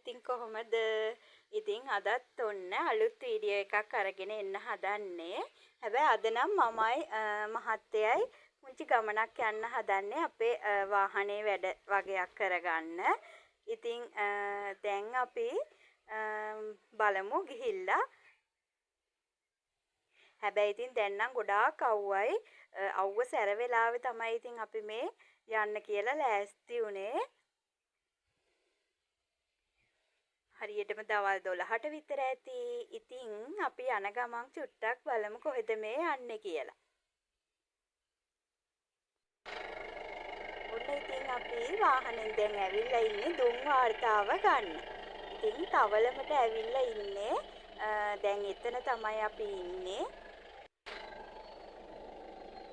ඉතින් කොහොමද? ඉතින් අදත් ඔන්න අලුත් වීඩියෝ එකක් අරගෙන එන්න හදන්නේ. හැබැයි අද නම් මමයි මහත්තයයි පුංචි ගමනක් යන්න හදන්නේ අපේ වාහනේ වැඩ වගේක් කරගන්න. ඉතින් දැන් අපි බලමු ගිහිල්ලා. හැබැයි ඉතින් දැන් නම් ගොඩාක් අවුවයි. අවුව සැර වෙලාවේ තමයි ඉතින් අපි මේ යන්න කියලා ලෑස්ති වුණේ. හරියටම දවල් 12ට විතර ඇති. ඉතින් අපි යන ගමන් චුට්ටක් බලමු කොහෙද මේ යන්නේ කියලා. ඔන්න ඉතින් අපි වාහනෙන් දැන් ඇවිල්ලා ඉන්නේ දුම් වාර්තාව ගන්න. ඉතින් තවලමට ඇවිල්ලා ඉන්නේ. දැන් එතන තමයි අපි ඉන්නේ.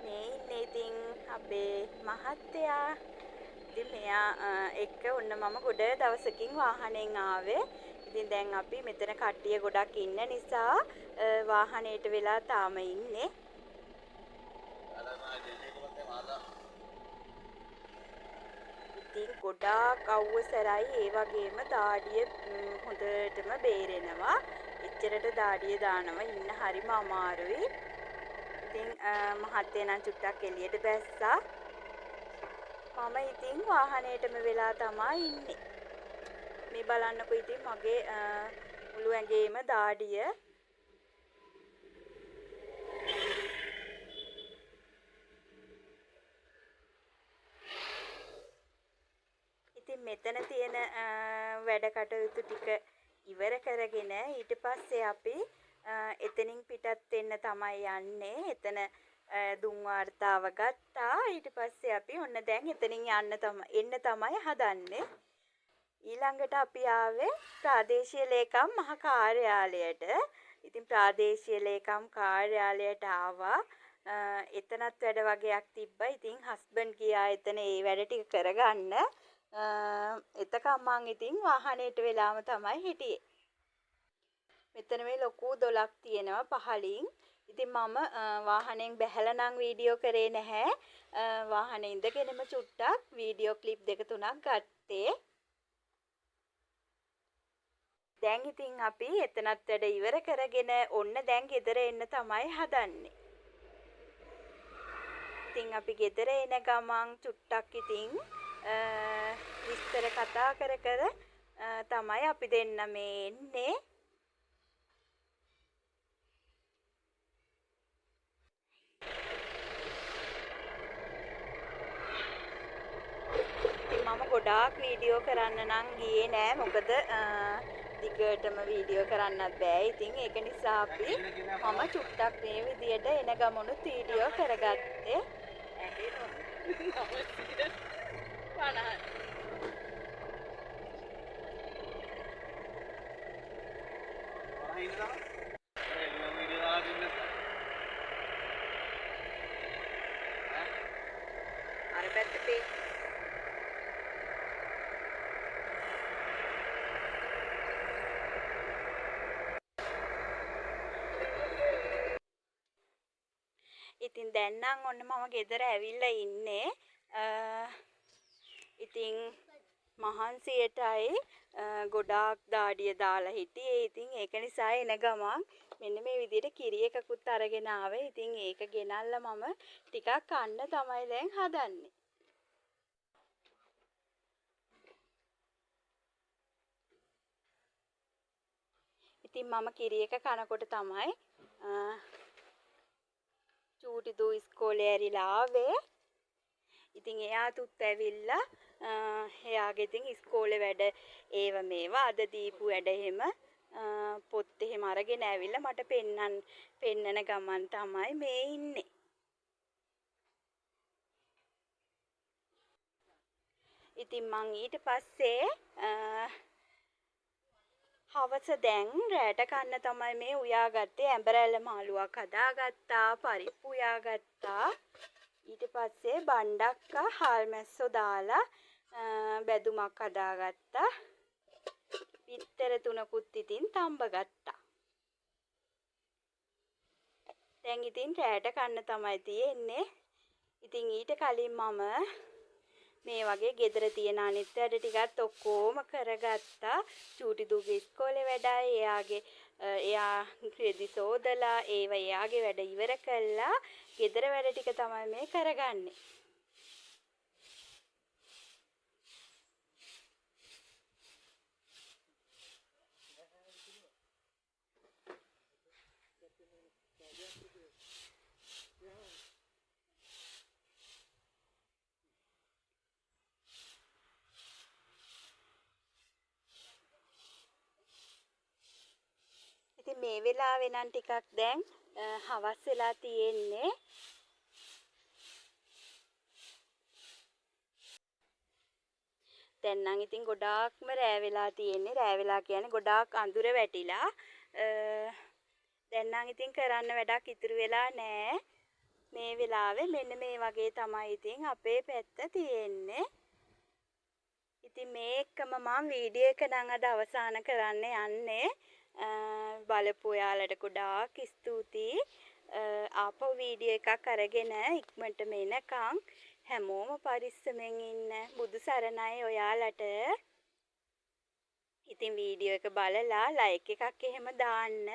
මේ ඉන්නේ ඉතින් අපේ මහත්තයා. ඉතින් මෙයා එක්ක ඔන්න මම ගොඩ දවසකින් වාහනෙන් ආවේ. ඉතින් දැන් අපි මෙතන කට්ටිය ගොඩක් ඉන්න නිසා වාහනේට වෙලා තාම ඉන්නේ. ඉතින් ගොඩාක් අවුව සැරයි ඒ වගේම දාඩිය හොඳටම බේරෙනවා. එච්චරට දාඩිය දානවා ඉන්න හරිම අමාරුයි. ඉතින් මහත්තයා නම් චුට්ටක් එළියට බැස්සා. මම ඉතින් වාහනේටම වෙලා තමයි ඉන්නේ. මේ බලන්නකෝ ඉතින් මගේ මුළු ඇඟේම දාඩිය. ඉතින් මෙතන තියෙන වැඩ කටයුතු ටික ඉවර කරගෙන ඊට පස්සේ අපි එතනින් පිටත් වෙන්න තමයි යන්නේ. එතන දුම් වාර්තාව ගත්තා. ඊට පස්සේ අපි ඔන්න දැන් එතනින් එන්න තමයි හදන්නේ. ඊළඟට අපි ආවේ ප්‍රාදේශීය ලේකම් මහ කාර්යාලයට. ඉතින් ප්‍රාදේශීය ලේකම් කාර්යාලයට ආවා. එතනත් වැඩ වගේක් තිබ්බා. ඉතින් හස්බන්ඩ් ගියා එතන ඒ වැඩ ටික කරගන්න. එතකම් මං ඉතින් වාහනේට වෙලාම තමයි හිටියේ. මෙතන මේ ලොකු දොලක් තියෙනවා පහලින්. ඉතින් මම වාහනෙන් බැහැලා නම් වීඩියෝ කරේ නැහැ. වාහනේ ඉඳගෙනම චුට්ටක් වීඩියෝ ක්ලිප් 2-3ක් ගත්තේ. දැන් ඉතින් අපි එතනත් වැඩ ඉවර කරගෙන ඔන්න දැන් ගෙදර එන්න තමයි හදන්නේ. ඉතින් අපි ගෙදර එන ගමන් චුට්ටක් ඉතින් විස්තර කතා කර තමයි අපි දෙන්න මේ එන්නේ. මම ගොඩාක් වීඩියෝ කරන්න නම් ගියේ නෑ. මොකද දිගටම වීඩියෝ කරන්නත් බෑ. ඉතින් ඒක නිසා අපි මම චුට්ටක් මේ විදියට එන ගමනුත් වීඩියෝ කරගත්තේ. අර පැත්තේ ඉතින් දැන් නම් ඔන්න මම ගෙදර ඇවිල්ලා ඉන්නේ. ඉතින් මහන්සියටයි ගොඩාක් දාඩිය දාලා හිටියේ. ඉතින් ඒක නිසා එන ගමන් මෙන්න මේ විදිහට කිරි එකකුත් අරගෙන ආවේ. ඉතින් ඒක ගෙනල්ලා මම ටිකක් කන්න තමයි දැන් හදන්නේ. ඉතින් මම කිරි එක කනකොට තමයි චූටි දූ ඉස්කෝලේ ඇරිලා ආවේ. ඉතින් එයාතුත් ඇවිල්ලා එයාගේ ඉතින් ඉස්කෝලේ වැඩ ඒව මේවා අද දීපු වැඩ එහෙම පොත් එහෙම අරගෙන ඇවිල්ලා මට පෙන්නන ගමන් තමයි මේ ඉන්නේ. ඉතින් මං ඊට පස්සේ හවස දැන් රැට කන්න තමයි මේ උයාගත්තේ. ඇඹරැල්ල මාළුවක් හදාගත්තා, පරිප්පු උයාගත්තා. ඊට පස්සේ බණ්ඩක්කා හාල්මැස්සෝ දාලා බැදුමක් හදාගත්තා. පිටතර 3කුත් ඉතින් තම්බ ගත්තා. දැන් ඉතින් රැට කන්න තමයි තියෙන්නේ. ඉතින් ඊට කලින් මම මේ වගේ ගෙදර තියෙන අනිත් වැඩ ටිකත් ඔක්කොම කරගත්තා. චූටි දුගේ ඉස්කෝලේ වැඩයි එයා රෙදි සෝදලා එයාගේ වැඩ ඉවර කළා. ගෙදර වැඩ ටික තමයි මේ කරගන්නේ. ඉතින් මේ වෙලාවේ නම් ටිකක් දැන් හවස් වෙලා තියෙන්නේ. දැන් නම් ඉතින් ගොඩාක්ම රෑ වෙලා තියෙන්නේ. රෑ වෙලා කියන්නේ ගොඩාක් අඳුර වැටිලා. දැන් නම් ඉතින් කරන්න වැඩක් ඉතුරු වෙලා නෑ. මේ වෙලාවේ මෙන්න මේ වගේ තමයි ඉතින් අපේ පැත්ත තියෙන්නේ. ඉතින් මේ එක්කම මම වීඩියෝ එක නම් අද අවසන් කරන්න යන්නේ. බලපු ඔයාලට ගොඩාක් ස්තුතියි. ආපහු වීඩියෝ එකක් අරගෙන ඉක්මනටම එනකම් හැමෝම පරිස්සමෙන් ඉන්න. බුදු සරණයි ඔයාලට. ඉතින් වීඩියෝ එක බලලා ලයික් එකක් එහෙම දාන්න,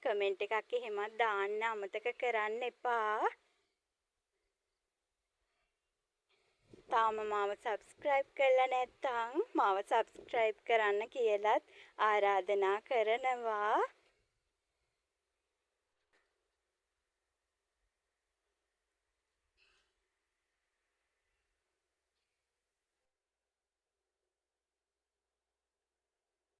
කමෙන්ට් එකක් එහෙමත් දාන්න අමතක කරන්න එපා. තාම මාව සබ්ස්ක්‍රයිබ් කරලා නැත්නම් මාව සබ්ස්ක්‍රයිබ් කරන්න කියලත් ආරාධනා කරනවා.